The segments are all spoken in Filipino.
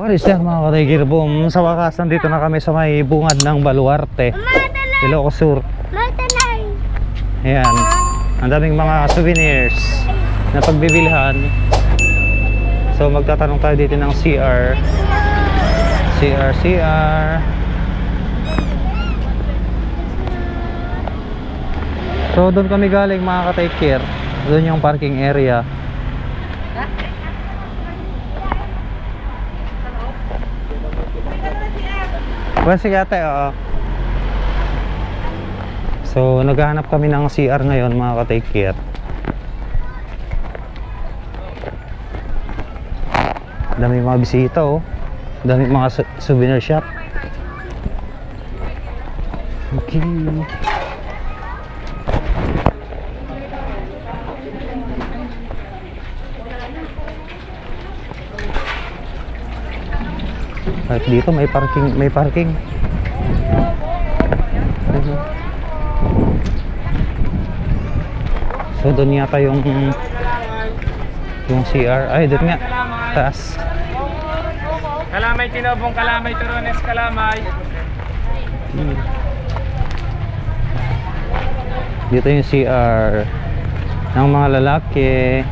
Karisyan mga ka-Tiger Boom, sa wakas nandito na kami sa may bungad ng Baluarte, Ilocos Sur. Ayan, ang daming mga souvenirs na pagbibilhan. So magtatanong tayo dito ng CR. So doon kami galing mga ka-Tiger. Doon yung parking area. Well, sige ate, oo. So, naghahanap kami ng CR ngayon mga ka-take care. Dami mga bisita oh. Dami mga souvenir shop. Okay. At dito may parking. So doon yata yung CR. Ay, doon nga. Taas. Kalamay tinobong, kalamay turones, kalamay. Dito yung CR ng mga lalaki.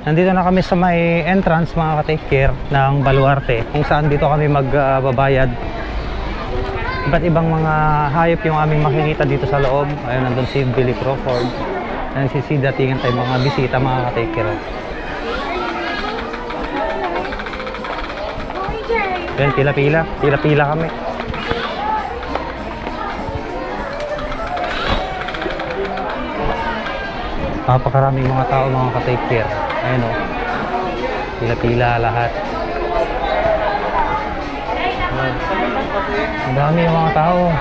Nandito na kami sa may entrance mga ka-take care ng Baluarte, kung saan dito kami magbabayad. Iba't ibang mga hayop yung aming makikita dito sa loob. Ayun, nandun si Billy Crawford. Nagsisidatingan tayo mga bisita mga ka-take care. Ayun, pila-pila kami. Napakaraming mga tao mga ka-take care. Ayun o, pila-pila lahat. Ang dami yung mga tao.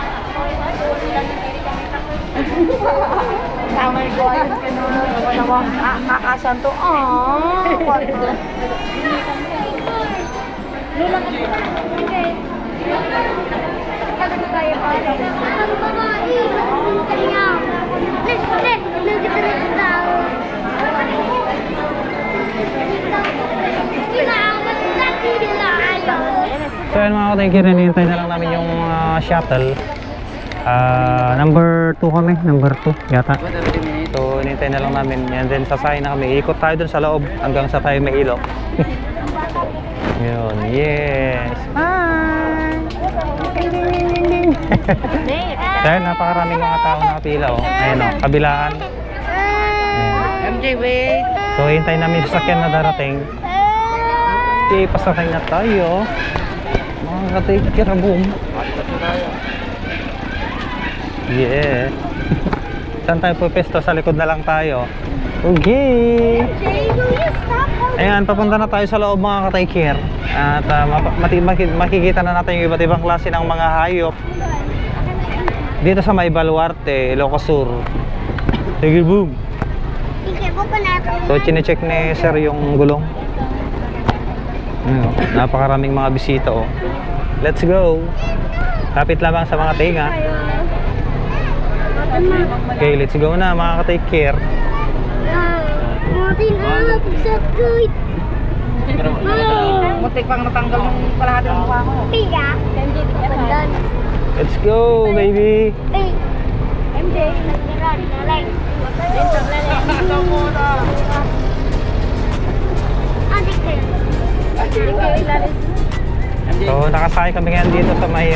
Samay ko ayun ka nawang kakasan to. So yan mga ka-take care, hinihintay na lang namin yung shuttle. Number 2 kami, number 2 yata. So hinihintay na lang namin yan, then sasakay na kami. Ikot tayo dun sa loob hanggang sa tayo may ilok. Yun, yes. Hi! Dahil napakaraming mga tao nakapila oh. Ayun oh, kabilaan. MJ, wait. So hintay namin sa sasakyan na darating. Okay, pasakay na tayo. Mga ka-take care, boom. Yeah. Saan tayo pupesto? Sa likod na lang tayo. Okay. Ayan, papunta na tayo sa loob mga ka-take care. At makikita na natin yung iba't ibang klase ng mga hayop dito sa may Baluarte, Ilocos Sur. Sige, boom. So, chinecheck ni sir yung gulong. Napakaraming mga bisita oh. Let's go. Kapit lamang sa mga tinga. Okay, let's go na mga ka-take care. Muntik pang natanggal ng kalahati ng mukha ko. Let's go, baby. MJ, So, nakasakay kami ngayon dito sa may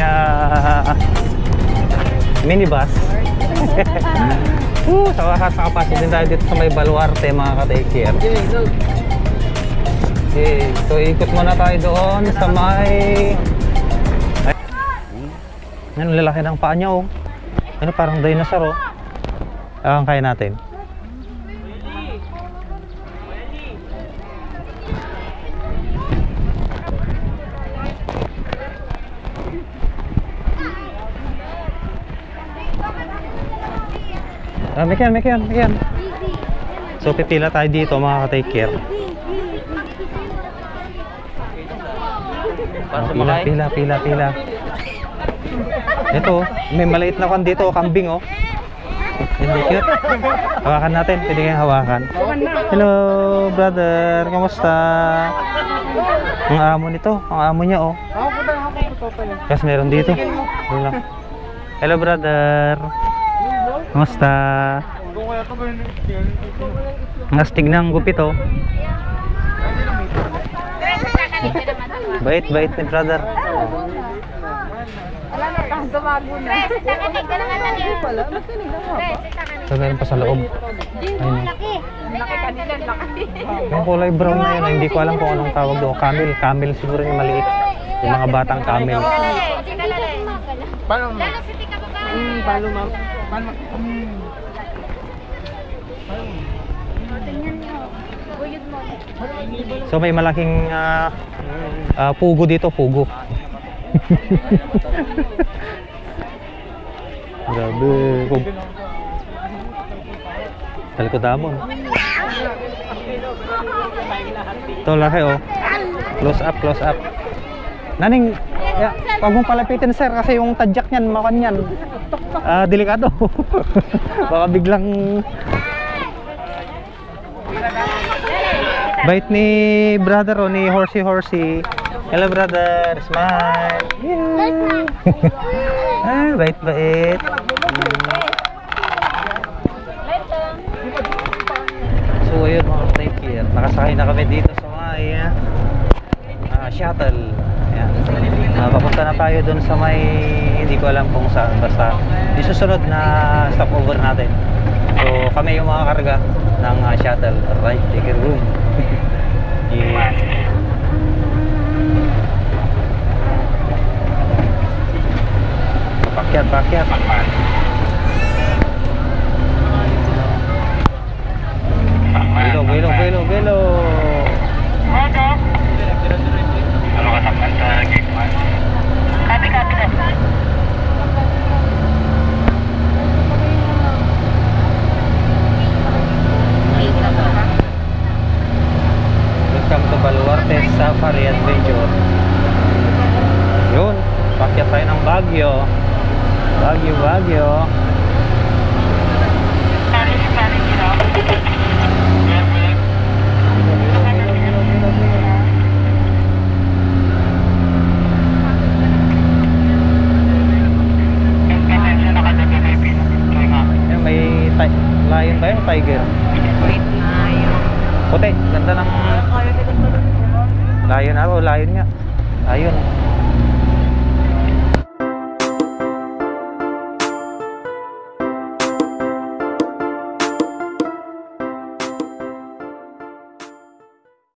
minibus. Sa wakas nakapasok din tayo dito sa may Baluarte mga ka-take care. Okay, so ikot muna tayo doon sa may... Ano, lalaki ng paa niya oh. Ano, parang dinosaur oh. Ang kaya natin. Mekan. So pipila tayo dito mga ka-take care. Pila. Ito, may maliit na kan dito, kambing oh. Hindi cute. Hawakan natin. Pwede kayong hawakan. Hello, brother. Kamusta? Ang amo nito. Ang amo niya, oh. Kasi meron dito. Yun lang. Hello, brother. Kamusta? Ang astig ng gupit, oh. Bait-bait ni brother. So, meron pa sa loob. Ayun. Yung kulay brown na yun, hindi ko alam kung anong tawag doon. Camel. Camel siguro yung maliit. Yung mga batang camel. So may malaking pugo dito, pugo. Grabe. Talikod-amon. Ito laki, oh. Close up, close up. Naning, wag mong palapitin, sir, kasi yung tadyak niyan, makan yan. Delikado. Baka biglang... Bait ni brother, oh, ni Horsey. Hello, brother. Smile. Yeah. Bait-bait. So, ayun mga type here. Nakasakay na kami dito sa may shuttle. Ayan. Papunta na tayo dun sa may, hindi ko alam kung saan. Basta, isusunod na stopover natin. So, kami yung mga karga ng shuttle. Right, take a room. Yeah. Pakyat. Belo. Ano ka sakman sa gate 1? Copy. Welcome to Baluarte Safari Adventure. Yun, pakyat tayo ng Baguio. Baguio. Lion ba yun? Tiger? Puti, ganda ng lion. Lion nga. Lion.